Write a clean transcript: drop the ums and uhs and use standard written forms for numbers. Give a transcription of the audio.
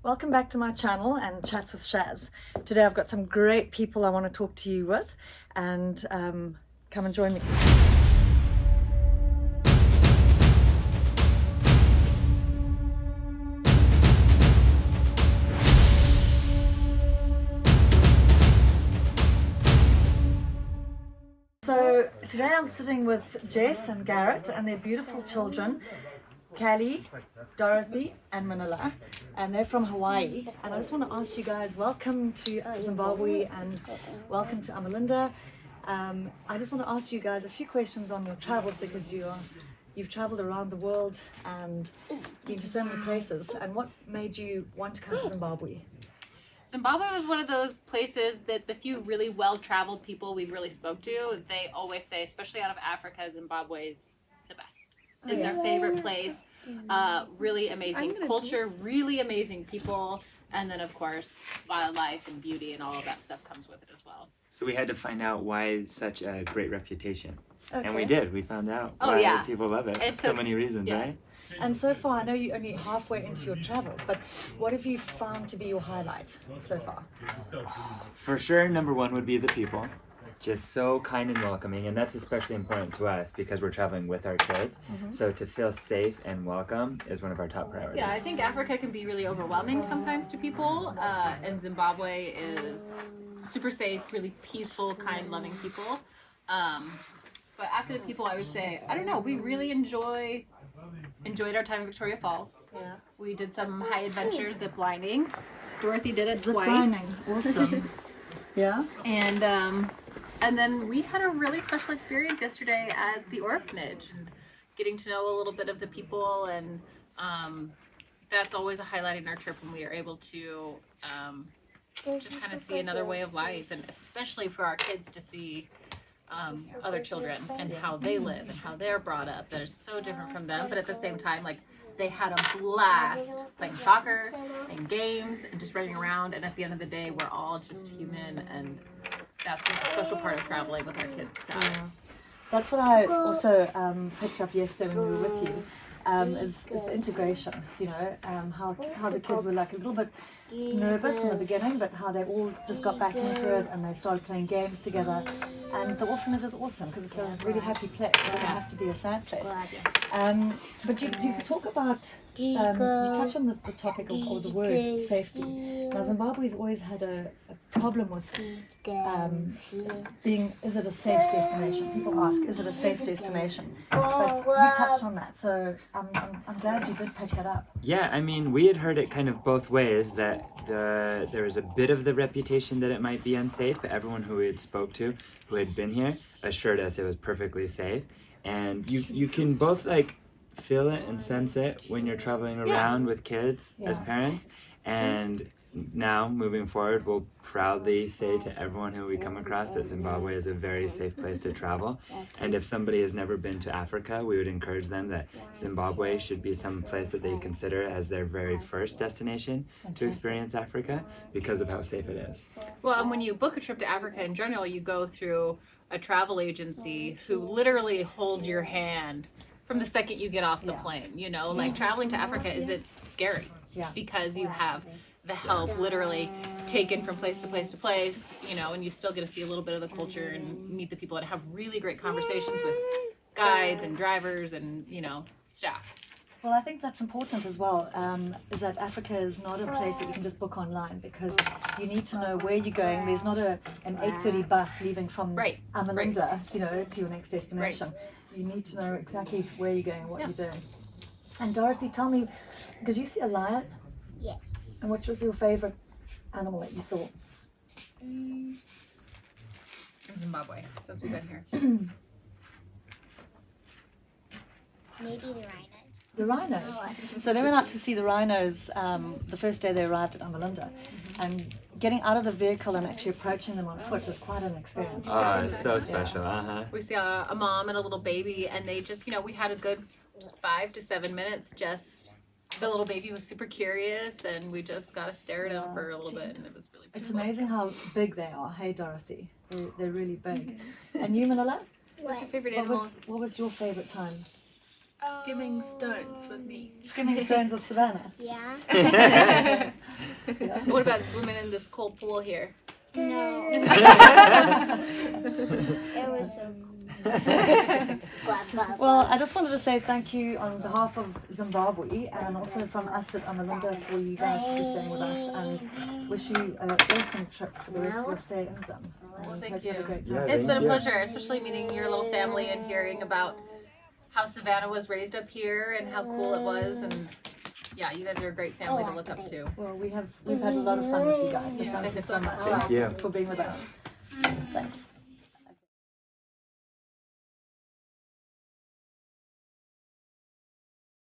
Welcome back to my channel and Chats with Shaz. Today I've got some great people I want to talk to you with, and come and join me. So today I'm sitting with Jess and Garrett and their beautiful children, Callie, Dorothy and Manila, and they're from Hawaii. And I just want to ask you guys, welcome to Zimbabwe and welcome to Amalinda. I just want to ask you guys a few questions on your travels, because you've traveled around the world and been to so many places. And what made you want to come to Zimbabwe? Zimbabwe was one of those places that the few really well-traveled people we really spoke to, they always say, especially out of Africa, Zimbabwe's the best. It's their favorite place. Really amazing culture, really amazing people, and then of course wildlife and beauty and all of that stuff comes with it as well. So we had to find out why it's such a great reputation. Okay. And we did. We found out why people love it. It's so many reasons, right? And so far, I know you're only halfway into your travels, but what have you found to be your highlight so far? For sure, number one would be the people. Just so kind and welcoming, and that's especially important to us because we're traveling with our kids. So to feel safe and welcome is one of our top priorities. Yeah, I think Africa can be really overwhelming sometimes to people, and Zimbabwe is super safe, really peaceful, kind, loving people. But after the people, I would say, I don't know, we really enjoyed our time in Victoria Falls. Yeah. We did some high adventure zip lining. Dorothy did it Zip twice. lining, awesome. Yeah. And then we had a really special experience yesterday at the orphanage, and getting to know a little bit of the people, and that's always a highlight in our trip when we are able to just kind of see another way of life, and especially for our kids to see other children and how they live and how they're brought up that is so different from them, but at the same time, like, they had a blast playing soccer and games and just running around, and at the end of the day we're all just human, and that's a special part of traveling with our kids to us. That's what I also picked up yesterday when we were with you, is the integration, you know, how the kids were like a little bit nervous in the beginning, but how they all just got back into it and they started playing games together. And the orphanage is awesome because it's a really happy place. It doesn't have to be a sad place. But you talk about, you touch on the topic or the word safety. Now, Zimbabwe's always had a problem with being, is it a safe destination? People ask, is it a safe destination? But you touched on that, so I'm glad you did pick that up. Yeah, I mean, we had heard it kind of both ways, that there was a bit of the reputation that it might be unsafe, but everyone who we had spoke to who had been here assured us it was perfectly safe. And you can both like feel it and sense it when you're traveling around with kids as parents. And now, moving forward, we'll proudly say to everyone who we come across that Zimbabwe is a very safe place to travel. And if somebody has never been to Africa, we would encourage them that Zimbabwe should be some place that they consider as their very first destination to experience Africa because of how safe it is. Well, and when you book a trip to Africa in general, you go through a travel agency who literally holds your hand from the second you get off the plane. You know, like, traveling to Africa isn't scary because you have the help literally taken from place to place to place, you know, and you still get to see a little bit of the culture and meet the people and have really great conversations with guides and drivers and, you know, staff. Well, I think that's important as well, is that Africa is not a place that you can just book online, because you need to know where you're going. There's not an 8:30 bus leaving from Amalinda, you know, to your next destination. You need to know exactly where you're going, what you're doing. And Dorothy, tell me, did you see a lion? Yes. And which was your favorite animal that you saw? In Zimbabwe, since we've been here. Maybe the rhinos. The rhinos. So they went out to see the rhinos the first day they arrived at Amalinda. And getting out of the vehicle and actually approaching them on foot is quite an experience. Oh, it's so special. We saw a mom and a little baby, and they just, you know, we had a good 5 to 7 minutes just. The little baby was super curious, and we just got to stare at him for a little bit, and it was really beautiful. It's amazing how big they are. Hey, Dorothy. They're really big. And you, Manila? What's your favorite animal? What was your favorite time? Skimming stones with me. Skimming stones with Savannah. Yeah. What about swimming in this cold pool here? No. It was so cool. Well, I just wanted to say thank you on behalf of Zimbabwe and also from us at Amalinda for you guys to be staying with us, and wish you an awesome trip for the rest of your stay in Zim. And thank hope you have a you. great Yeah, time. It's been a thank you. pleasure, especially meeting your little family and hearing about how Savannah was raised up here and how cool it was. And yeah, you guys are a great family to look up to. Well, we've had a lot of fun with you guys, so Yeah, thank you thanks so so much much. Thank you. for being with us. Thanks.